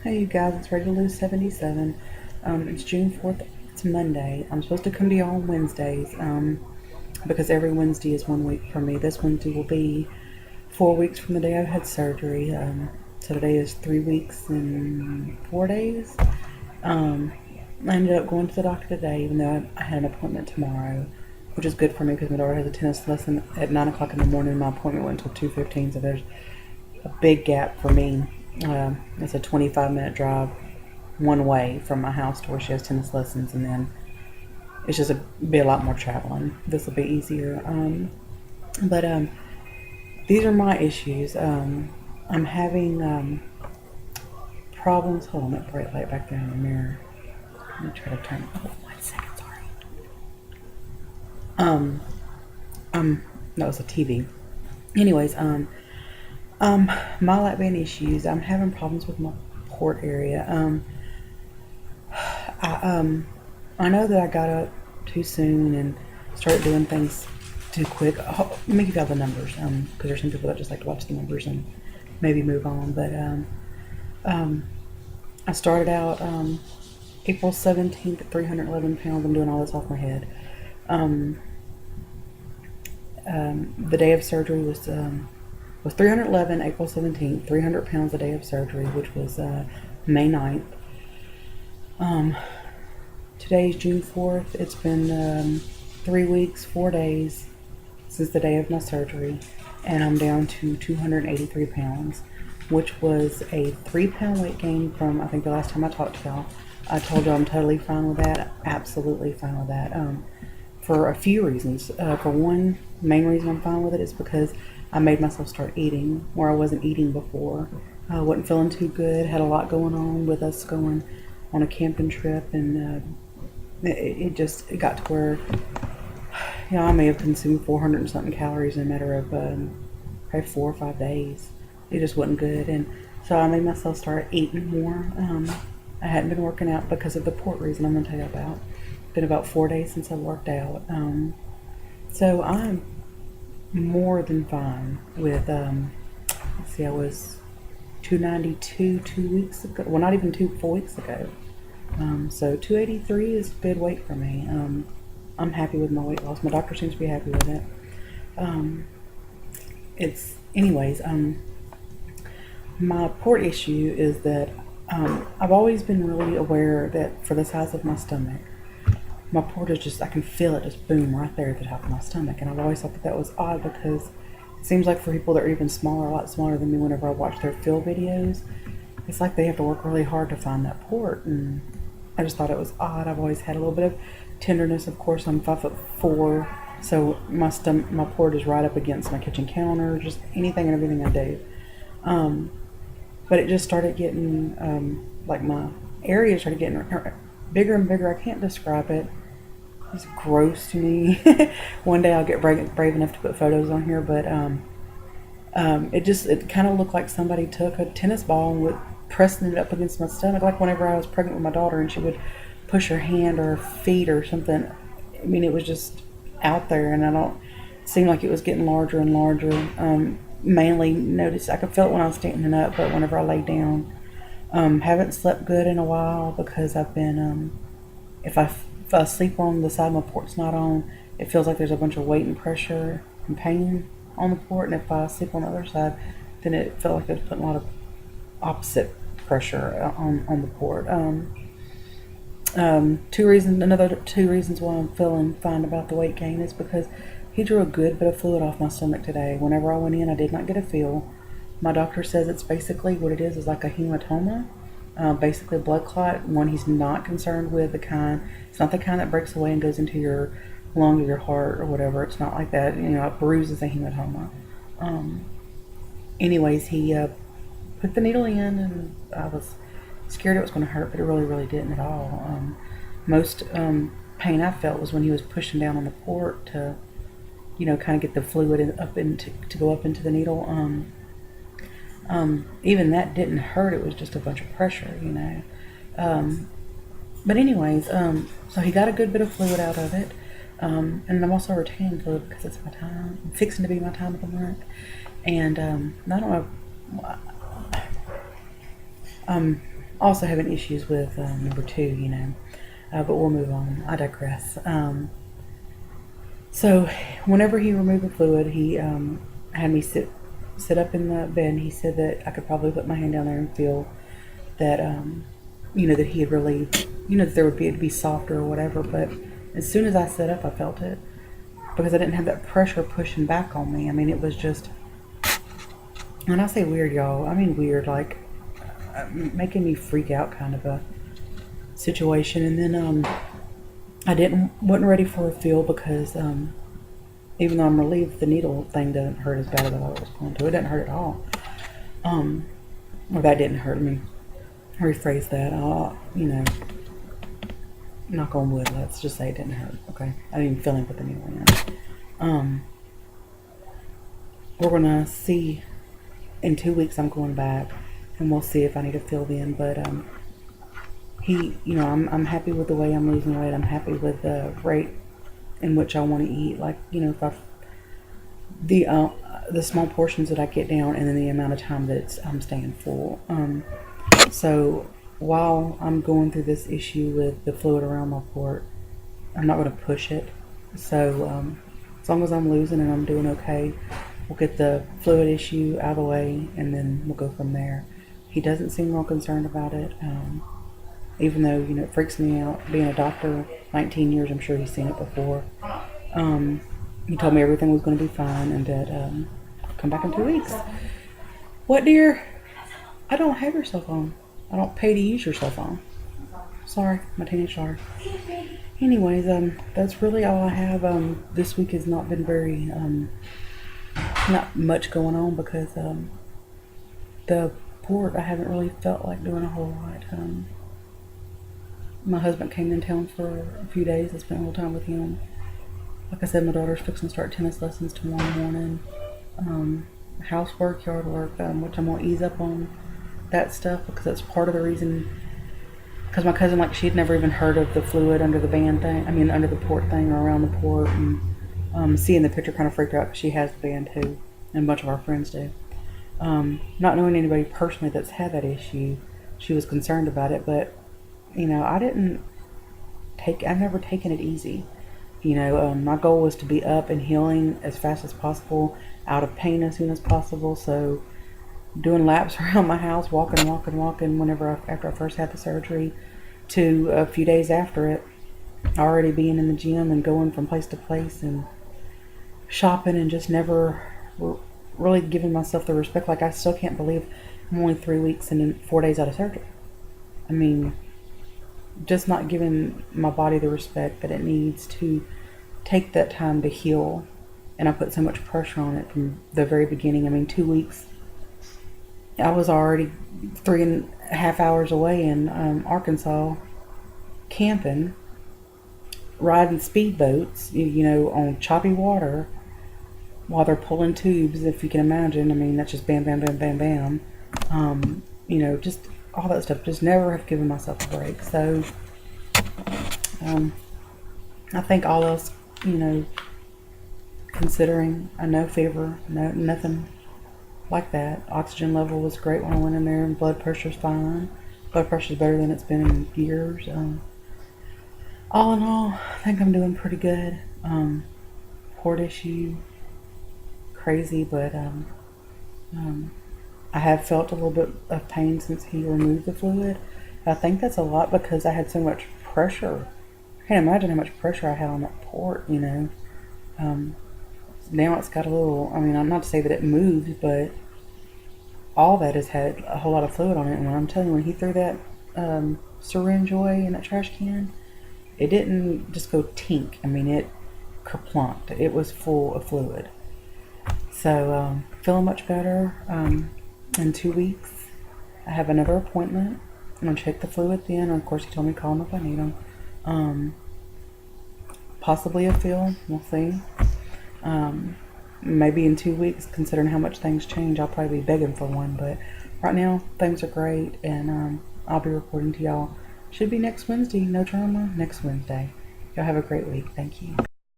Hey you guys, it's Ready to Lose 77. It's June 4th, it's Monday. I'm supposed to come to y'all on Wednesdays, because every Wednesday is 1 week for me. This Wednesday will be 4 weeks from the day I had surgery. So today is 3 weeks and 4 days. I ended up going to the doctor today, even though I had an appointment tomorrow, which is good for me because my daughter has a tennis lesson at 9 o'clock in the morning. My appointment went until 2:15, so there's a big gap for me. It's a 25-minute drive one way from my house to where she has tennis lessons, and then it's just be a lot more traveling. This will be easier. But these are my issues. I'm having problems. Hold on, that bright light back there in the mirror. Let me try to turn it. Oh, 1 second, sorry. Um, that was a TV. Anyways, my lap band issues. I'm having problems with my port area. I know that I got up too soon and started doing things too quick. Let me give y'all the numbers, because there's some people that just like to watch the numbers and maybe move on. But I started out April 17th at 311 pounds. I'm doing all this off my head. The day of surgery was 311, April 17th, 300 pounds the day of surgery, which was May 9th. Today's June 4th. It's been 3 weeks, 4 days since the day of my surgery, and I'm down to 283 pounds, which was a 3-pound weight gain from, I think, the last time I talked to y'all. I told y'all I'm totally fine with that, absolutely fine with that, for a few reasons. For one, main reason I'm fine with it is because I made myself start eating where I wasn't eating before. I wasn't feeling too good, had a lot going on with us going on a camping trip, and it got to where, I may have consumed 400 and something calories in a matter of probably 4 or 5 days. It just wasn't good, and so I made myself start eating more. I hadn't been working out because of the port reason I'm going to tell you about. It's been about 4 days since I worked out. So I'm more than fine with, let's see, I was 292 2 weeks ago. Well, not even 4 weeks ago. So 283 is a good weight for me. I'm happy with my weight loss. My doctor seems to be happy with it. Anyways, my port issue is that I've always been really aware that for the size of my stomach, my port is just, I can feel it just boom right there at the top of my stomach. And I've always thought that was odd because it seems like for people that are even smaller, a lot smaller than me, whenever I watch their fill videos, it's like they have to work really hard to find that port. And I just thought it was odd. I've always had a little bit of tenderness. Of course, I'm 5'4", so my port is right up against my kitchen counter, just anything and everything I do. But it just started getting, like my area started getting bigger and bigger. I can't describe it. It's gross to me. One day I'll get brave enough to put photos on here, but it kind of looked like somebody took a tennis ball and would pressing it up against my stomach, like whenever I was pregnant with my daughter and she would push her hand or her feet or something. I mean, it was just out there, and it seemed like it was getting larger and larger. Mainly noticed, I could feel it when I was standing up, but whenever I lay down, haven't slept good in a while because I've been, if I sleep on the side my port's not on, it feels like there's a bunch of weight and pressure and pain on the port, and if I sleep on the other side, then it felt like it was putting a lot of opposite pressure on the port. Another two reasons why I'm feeling fine about the weight gain is because he drew a good bit of fluid off my stomach today. Whenever I went in, I did not get a feel. My doctor says it's basically what it is like a hematoma, basically a blood clot. One, he's not concerned with it's not the kind that breaks away and goes into your lung or your heart or whatever. It's not like that. It bruises a hematoma. Anyways, he put the needle in, and I was scared it was going to hurt, but it really, really didn't at all. Most pain I felt was when he was pushing down on the port to, kind of get the fluid to go up into the needle. Even that didn't hurt. It was just a bunch of pressure, But anyways, so he got a good bit of fluid out of it. And I'm also retaining fluid because it's my time. I'm fixing to be my time of the month. And I don't know. Also having issues with number two, but we'll move on. I digress. So whenever he removed the fluid, he had me sit up in the bed. And he said that I could probably put my hand down there and feel that that he had relieved, that there would be softer or whatever. But as soon as I sat up, I felt it because I didn't have that pressure pushing back on me. I mean, it was just, when I say weird, y'all, I mean weird, like making me freak out kind of a situation. And then I wasn't ready for a feel because even though I'm relieved, the needle thing doesn't hurt as bad as I thought it was going to. It didn't hurt at all. Or that didn't hurt me. Rephrase that. Knock on wood. Let's just say it didn't hurt. Okay, I didn't even feel it with the needle in. We're gonna see. In 2 weeks, I'm going back, and we'll see if I need to fill in. But I'm happy with the way I'm losing weight. I'm happy with the rate in which I want to eat. Like, if the small portions that I get down, and then the amount of time that I'm staying full. So while I'm going through this issue with the fluid around my port, I'm not going to push it. So as long as I'm losing and I'm doing okay, we'll get the fluid issue out of the way, and then we'll go from there. He doesn't seem real concerned about it, even though, it freaks me out. Being a doctor, 19 years, I'm sure he's seen it before. He told me everything was going to be fine and that I'll come back in 2 weeks. What, dear? I don't have your cell phone. I don't pay to use your cell phone. Sorry, my teenage daughter. Anyways, that's really all I have. This week has not been very, not much going on because the port, I haven't really felt like doing a whole lot. My husband came in town for a few days. I spent a little time with him. Like I said, my daughter's fixing to start tennis lessons tomorrow morning. Housework, yard work, which I'm going to ease up on that stuff because that's part of the reason. Because my cousin, she'd never even heard of the fluid under the band thing. I mean, under the port thing or around the port. And seeing the picture kind of freaked her out because she has the band too. And a bunch of our friends do. Not knowing anybody personally that's had that issue, she was concerned about it. But, I've never taken it easy. My goal was to be up and healing as fast as possible, out of pain as soon as possible. So doing laps around my house, walking after I first had the surgery, to a few days after it, already being in the gym and going from place to place and shopping and just never really giving myself the respect. Like, I still can't believe I'm only 3 weeks and 4 days out of surgery. I mean, just not giving my body the respect that it needs to take that time to heal. And I put so much pressure on it from the very beginning. I mean, 2 weeks, I was already 3.5 hours away in Arkansas, camping, riding speedboats, on choppy water while they're pulling tubes, if you can imagine. I mean, that's just bam, bam, bam, bam, bam. Just all that stuff. Just never have given myself a break. So, I think all else, considering, no fever, nothing like that. Oxygen level was great when I went in there, and blood pressure's fine. Blood pressure's better than it's been in years. All in all, I think I'm doing pretty good. Port issue, crazy, but I have felt a little bit of pain since he removed the fluid. I think that's a lot because I had so much pressure. I can't imagine how much pressure I had on that port, Now it's got a little, I'm not to say that it moved, but all that has had a whole lot of fluid on it. And when I'm telling you, when he threw that syringe away in that trash can, it didn't just go tink. It kerplunked. It was full of fluid. So, feeling much better. In 2 weeks, I have another appointment. I'm going to check the fluid then. Of course, he told me to call him if I need him. Possibly a feel. We'll see. Maybe in 2 weeks, considering how much things change, I'll probably be begging for one. But right now, things are great. And I'll be reporting to y'all. Should be next Wednesday. No drama. Next Wednesday. Y'all have a great week. Thank you.